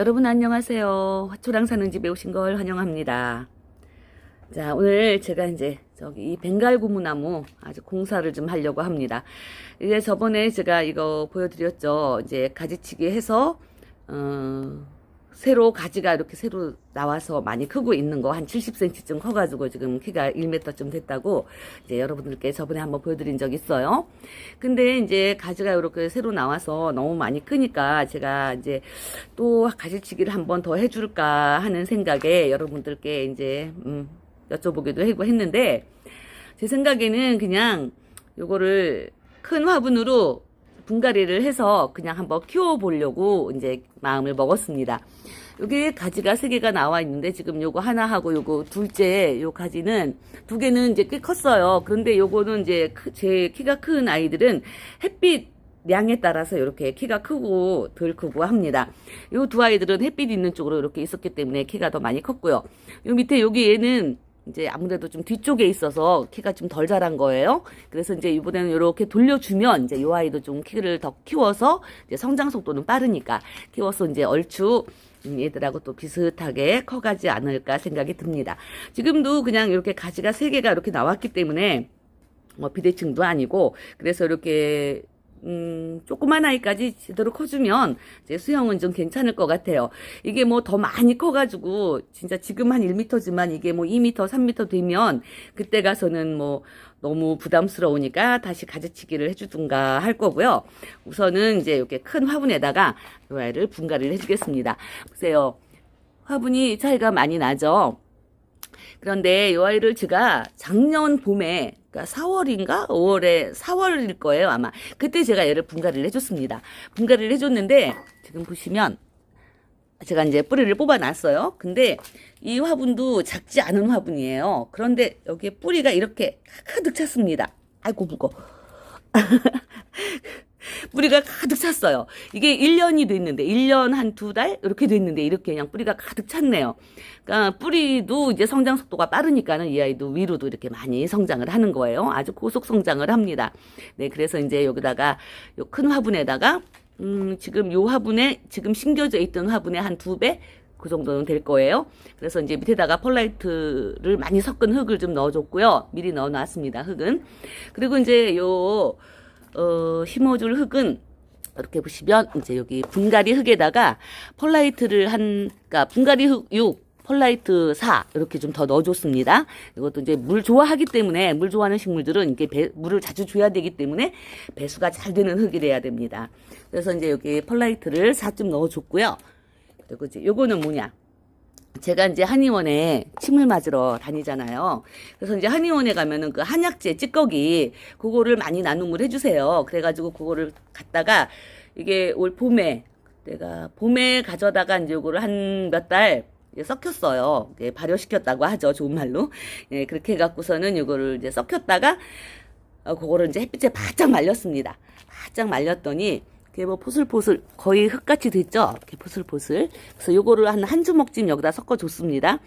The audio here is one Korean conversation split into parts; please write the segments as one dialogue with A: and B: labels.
A: 여러분 안녕하세요. 화초랑 사는 집에 오신 걸 환영합니다. 자, 오늘 제가 이제 이 벵갈 고무나무 아주 공사를 좀 하려고 합니다. 이제 저번에 제가 이거 보여드렸죠. 이제 가지치기 해서 새로 가지가 이렇게 새로 나와서 많이 크고 있는 거 한 70cm쯤 커가지고 지금 키가 1m쯤 됐다고 이제 여러분들께 저번에 한번 보여드린 적 있어요. 근데 이제 가지가 이렇게 새로 나와서 너무 많이 크니까 제가 이제 또 가지치기를 한번 더 해줄까 하는 생각에 여러분들께 이제 여쭤보기도 하고 했는데 제 생각에는 그냥 요거를 큰 화분으로 분갈이를 해서 그냥 한번 키워보려고 이제 마음을 먹었습니다. 여기 가지가 3개가 나와 있는데 지금 요거 하나하고 요거 둘째 요 가지는 2개는 이제 꽤 컸어요. 그런데 요거는 이제 제 키가 큰 아이들은 햇빛 량에 따라서 이렇게 키가 크고 덜 크고 합니다. 요 두 아이들은 햇빛 있는 쪽으로 이렇게 있었기 때문에 키가 더 많이 컸고요. 요 밑에 여기 얘는 이제 아무래도 좀 뒤쪽에 있어서 키가 좀 덜 자란 거예요. 그래서 이제 이번에는 이렇게 돌려주면 이제 요 아이도 좀 키를 더 키워서 이제 성장 속도는 빠르니까 키워서 이제 얼추 얘들하고 또 비슷하게 커가지 않을까 생각이 듭니다. 지금도 그냥 이렇게 가지가 3개가 이렇게 나왔기 때문에 뭐 비대칭도 아니고 그래서 이렇게 조그만 아이까지 제대로 커주면 이제 수영은 좀 괜찮을 것 같아요. 이게 뭐 더 많이 커가지고 진짜 지금 한 1m지만 이게 뭐 2m, 3m 되면 그때 가서는 뭐 너무 부담스러우니까 다시 가지치기를 해주든가 할 거고요. 우선은 이제 이렇게 큰 화분에다가 이 아이를 분갈이를 해주겠습니다. 보세요. 화분이 차이가 많이 나죠. 그런데 이 아이를 제가 작년 봄에 그러니까 4월인가 5월에 4월일 거예요 아마. 그때 제가 얘를 분갈이를 해줬습니다. 분갈이를 해줬는데 지금 보시면 제가 이제 뿌리를 뽑아놨어요. 근데 이 화분도 작지 않은 화분이에요. 그런데 여기에 뿌리가 이렇게 가득 찼습니다. 아이고 무거워. 뿌리가 가득 찼어요. 이게 1년이 됐는데 1년 한 2달 이렇게 됐는데 이렇게 그냥 뿌리가 가득 찼네요. 그러니까 뿌리도 이제 성장 속도가 빠르니까는 이 아이도 위로도 이렇게 많이 성장을 하는 거예요. 아주 고속 성장을 합니다. 네, 그래서 이제 여기다가 요 큰 화분에다가 지금 요 화분에 지금 심겨져 있던 화분의 한 2배 그 정도는 될 거예요. 그래서 이제 밑에다가 펄라이트를 많이 섞은 흙을 좀 넣어줬고요. 미리 넣어놨습니다. 흙은. 그리고 이제 심어줄 흙은 이렇게 보시면 이제 여기 분갈이 흙에다가 펄라이트를 그러니까 분갈이 흙 6, 펄라이트 4 이렇게 좀 더 넣어줬습니다. 이것도 이제 물 좋아하기 때문에 물 좋아하는 식물들은 이게 물을 자주 줘야 되기 때문에 배수가 잘 되는 흙이래야 됩니다. 그래서 이제 여기 펄라이트를 4좀 넣어줬고요. 그리고 이제 요거는 뭐냐? 제가 이제 한의원에 침을 맞으러 다니잖아요. 그래서 이제 한의원에 가면은 그 한약재 찌꺼기 그거를 많이 나눔을 해주세요. 그래가지고 그거를 갖다가 이게 올 봄에 내가 봄에 가져다가 이제 요거를 한 몇 달 썩혔어요. 발효시켰다고 하죠. 좋은 말로. 예, 그렇게 해갖고서는 요거를 이제 썩혔다가 그거를 이제 햇빛에 바짝 말렸습니다. 바짝 말렸더니 이게 뭐 포슬포슬 거의 흙같이 됐죠. 이렇게 포슬포슬. 그래서 요거를 한 주먹쯤 여기다 섞어 줬습니다.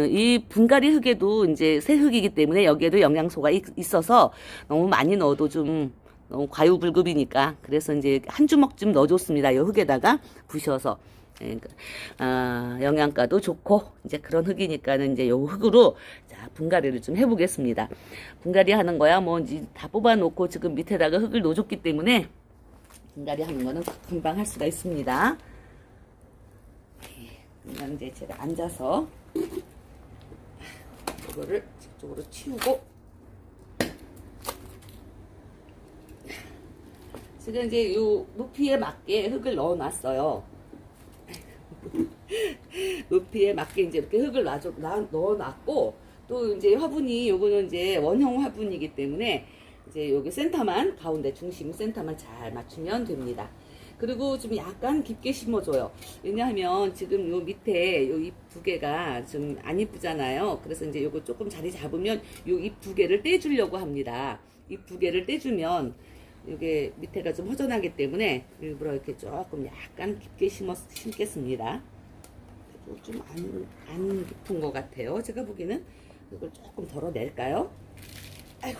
A: 이 분갈이 흙에도 이제 새 흙이기 때문에 여기에도 영양소가 있어서 너무 많이 넣어도 좀 너무 과유불급이니까 그래서 이제 한 주먹쯤 넣어줬습니다. 요 흙에다가 부셔서. 영양가도 좋고 이제 그런 흙이니까는 이제 요 흙으로 자 분갈이를 좀 해보겠습니다. 분갈이 하는 거야 뭐 이제 다 뽑아놓고 지금 밑에다가 흙을 넣어줬기 때문에 분갈이 하는 거는 금방 할 수가 있습니다. 그냥 이제 제가 앉아서 이거를 저쪽으로 치우고 지금 이제 요 높이에 맞게 흙을 넣어 놨어요. 높이에 맞게 이제 이렇게 흙을 넣어 놨고 또 이제 화분이 요거는 이제 원형 화분이기 때문에 이제 여기 센터만 가운데 중심 센터만 잘 맞추면 됩니다. 그리고 좀 약간 깊게 심어줘요. 왜냐하면 지금 요 밑에 요 잎 2개가 좀 안 이쁘잖아요. 그래서 이제 요거 조금 자리 잡으면 요 잎 2개를 떼주려고 합니다. 잎 2개를 떼주면 이게 밑에가 좀 허전하기 때문에 일부러 이렇게 조금 약간 깊게 심겠습니다. 좀 안 깊은 것 같아요. 제가 보기에는 이걸 조금 덜어낼까요? 아이고.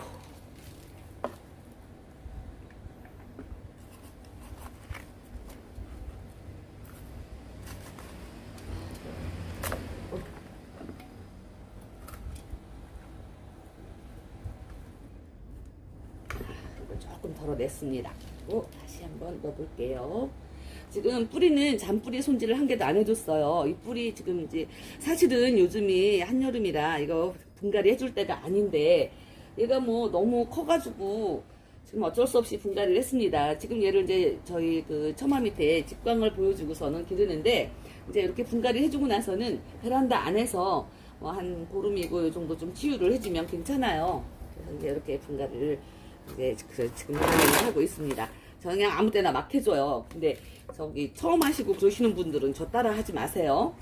A: 조금 덜어냈습니다. 그리고 다시 한번 넣어볼게요. 지금 뿌리는 잔뿌리 손질을 한 개도 안 해줬어요. 이 뿌리 지금 이제 사실은 요즘이 한여름이라 이거 분갈이 해줄 때가 아닌데 얘가 뭐 너무 커가지고 지금 어쩔 수 없이 분갈이를 했습니다. 지금 얘를 이제 저희 그 처마 밑에 직광을 보여주고서는 기르는데 이제 이렇게 분갈이 해주고 나서는 베란다 안에서 뭐 한 보름이고 이 정도 좀 치유를 해주면 괜찮아요. 그래서 이제 이렇게 분갈이를 이제 지금 하고 있습니다. 저는 그냥 아무 때나 막 해줘요. 근데 저기 처음 하시고 그러시는 분들은 저 따라 하지 마세요.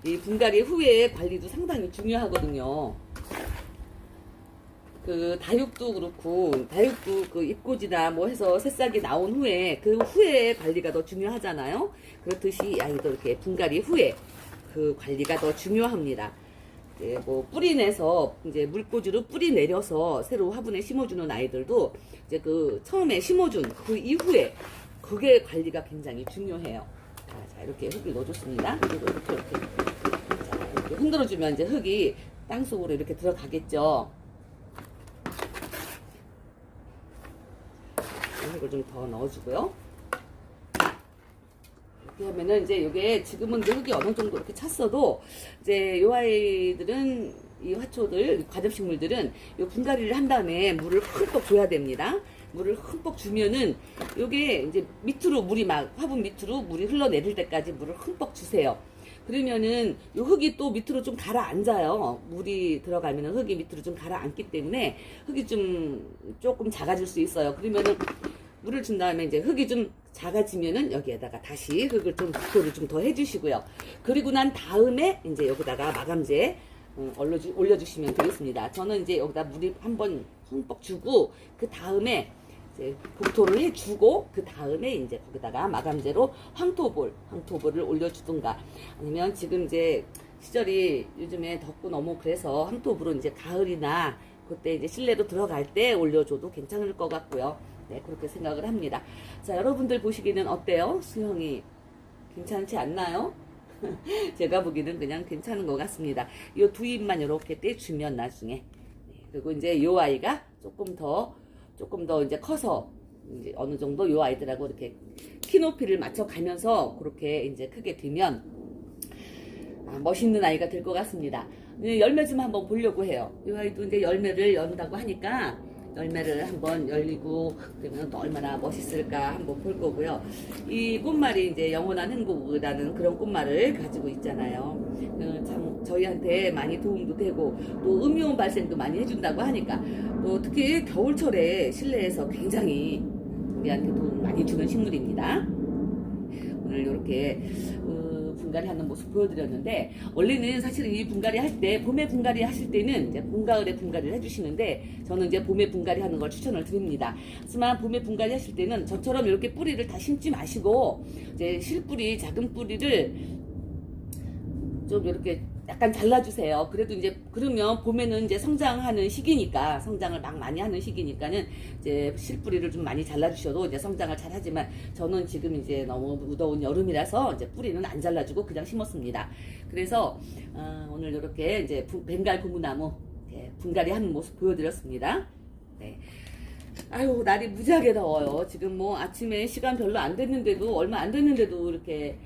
A: 이 분갈이 후에 관리도 상당히 중요하거든요. 그 다육도 그렇고 다육도 그 잎꽂이나 뭐 해서 새싹이 나온 후에 그 후에 관리가 더 중요하잖아요. 그렇듯이 아이도 이렇게 분갈이 후에 그 관리가 더 중요합니다. 이제 뭐 뿌리 내서 이제 물꽂이로 뿌리 내려서 새로 화분에 심어주는 아이들도 이제 그 처음에 심어준 그 이후에 그게 관리가 굉장히 중요해요. 자 이렇게 흙을 넣어줬습니다. 그리고 이렇게 자 이렇게 흔들어주면 이제 흙이 땅 속으로 이렇게 들어가겠죠. 흙을 좀 더 넣어주고요. 이렇게 하면은 이제 이게 지금은 이제 흙이 어느 정도 이렇게 찼어도 이제 요 아이들은 이 화초들, 과접식물들은 요 분갈이를 한 다음에 물을 흠뻑 줘야 됩니다. 물을 흠뻑 주면은 요게 이제 밑으로 물이 막 화분 밑으로 물이 흘러내릴 때까지 물을 흠뻑 주세요. 그러면은 요 흙이 또 밑으로 좀 가라앉아요. 물이 들어가면은 흙이 밑으로 좀 가라앉기 때문에 흙이 좀 조금 작아질 수 있어요. 그러면은 물을 준 다음에 이제 흙이 좀 작아지면은 여기에다가 다시 흙을 좀 국토를 좀 더 해주시고요. 그리고 난 다음에 이제 여기다가 마감재 올려주시면 되겠습니다. 저는 이제 여기다 물이 한번 흠뻑 주고 그 다음에 이제 국토를 해주고 그 다음에 이제 거기다가 마감재로 황토볼을 올려주든가 아니면 지금 이제 시절이 요즘에 덥고 너무 그래서 황토볼은 이제 가을이나 그때 이제 실내로 들어갈 때 올려줘도 괜찮을 것 같고요. 네, 그렇게 생각을 합니다. 자, 여러분들 보시기는 어때요? 수영이 괜찮지 않나요? 제가 보기는 그냥 괜찮은 것 같습니다. 이 두 잎만 이렇게 떼주면 나중에. 네, 그리고 이제 이 아이가 조금 더 이제 커서 이제 어느 정도 이 아이들하고 이렇게 키 높이를 맞춰 가면서 그렇게 이제 크게 되면 멋있는 아이가 될 것 같습니다. 열매 좀 한번 보려고 해요. 이 아이도 이제 열매를 연다고 하니까 열매를 한번 열리고 그러면 또 얼마나 멋있을까 한번 볼 거고요. 이 꽃말이 이제 영원한 행복이라는 그런 꽃말을 가지고 있잖아요. 참 저희한테 많이 도움도 되고 또 음이온 발생도 많이 해준다고 하니까 또 특히 겨울철에 실내에서 굉장히 우리한테 도움 많이 주는 식물입니다. 오늘 이렇게 분갈이 하는 모습 보여드렸는데 원래는 사실은 이 분갈이 할 때 봄에 분갈이 하실 때는 이제 봄 가을에 분갈이를 해주시는데 저는 이제 봄에 분갈이 하는 걸 추천을 드립니다. 하지만 봄에 분갈이 하실 때는 저처럼 이렇게 뿌리를 다 심지 마시고 이제 실뿌리 작은 뿌리를 좀 이렇게 약간 잘라주세요. 그래도 이제 그러면 봄에는 이제 성장하는 시기니까 성장을 막 많이 하는 시기니까는 이제 실뿌리를 좀 많이 잘라주셔도 이제 성장을 잘 하지만 저는 지금 이제 너무 무더운 여름이라서 이제 뿌리는 안 잘라주고 그냥 심었습니다. 그래서 오늘 이렇게 이제 벵갈 고무나무 분갈이 하는 모습 보여드렸습니다. 네. 아유 날이 무지하게 더워요. 지금 뭐 아침에 시간 별로 안 됐는데도 얼마 안 됐는데도 이렇게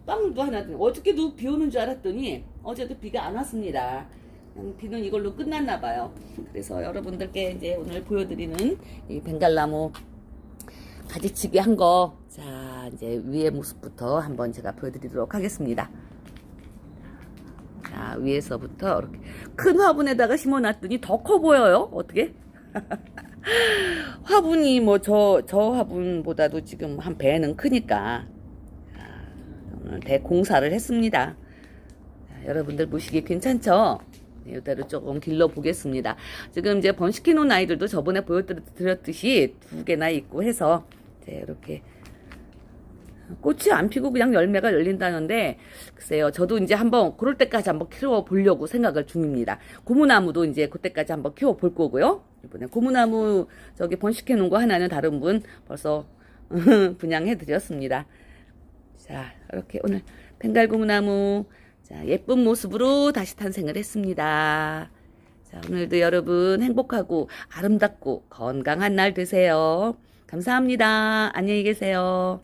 A: 빵도 하나 어저께도 비 오는 줄 알았더니 어제도 비가 안 왔습니다. 비는 이걸로 끝났나 봐요. 그래서 여러분들께 이제 오늘 보여드리는 이 벵갈나무 가지치기 한 거, 자 이제 위의 모습부터 한번 제가 보여드리도록 하겠습니다. 자 위에서부터 이렇게 큰 화분에다가 심어놨더니 더 커 보여요. 어떻게? 화분이 뭐 저 화분보다도 지금 한 배는 크니까 오늘 대공사를 했습니다. 자, 여러분들 보시기 괜찮죠? 네, 이대로 조금 길러 보겠습니다. 지금 이제 번식해 놓은 아이들도 저번에 보여드렸듯이 두 개나 있고 해서 이렇게 꽃이 안 피고 그냥 열매가 열린다는데 글쎄요 저도 이제 한번 그럴 때까지 한번 키워 보려고 생각을 중입니다. 고무나무도 이제 그때까지 한번 키워 볼 거고요. 이번에 고무나무 저기 번식해 놓은 거 하나는 다른 분 벌써 분양해 드렸습니다. 자 이렇게 오늘 벵갈 고무나무 자 예쁜 모습으로 다시 탄생을 했습니다. 자 자, 오늘도 여러분 행복하고 아름답고 건강한 날 되세요. 감사합니다. 안녕히 계세요.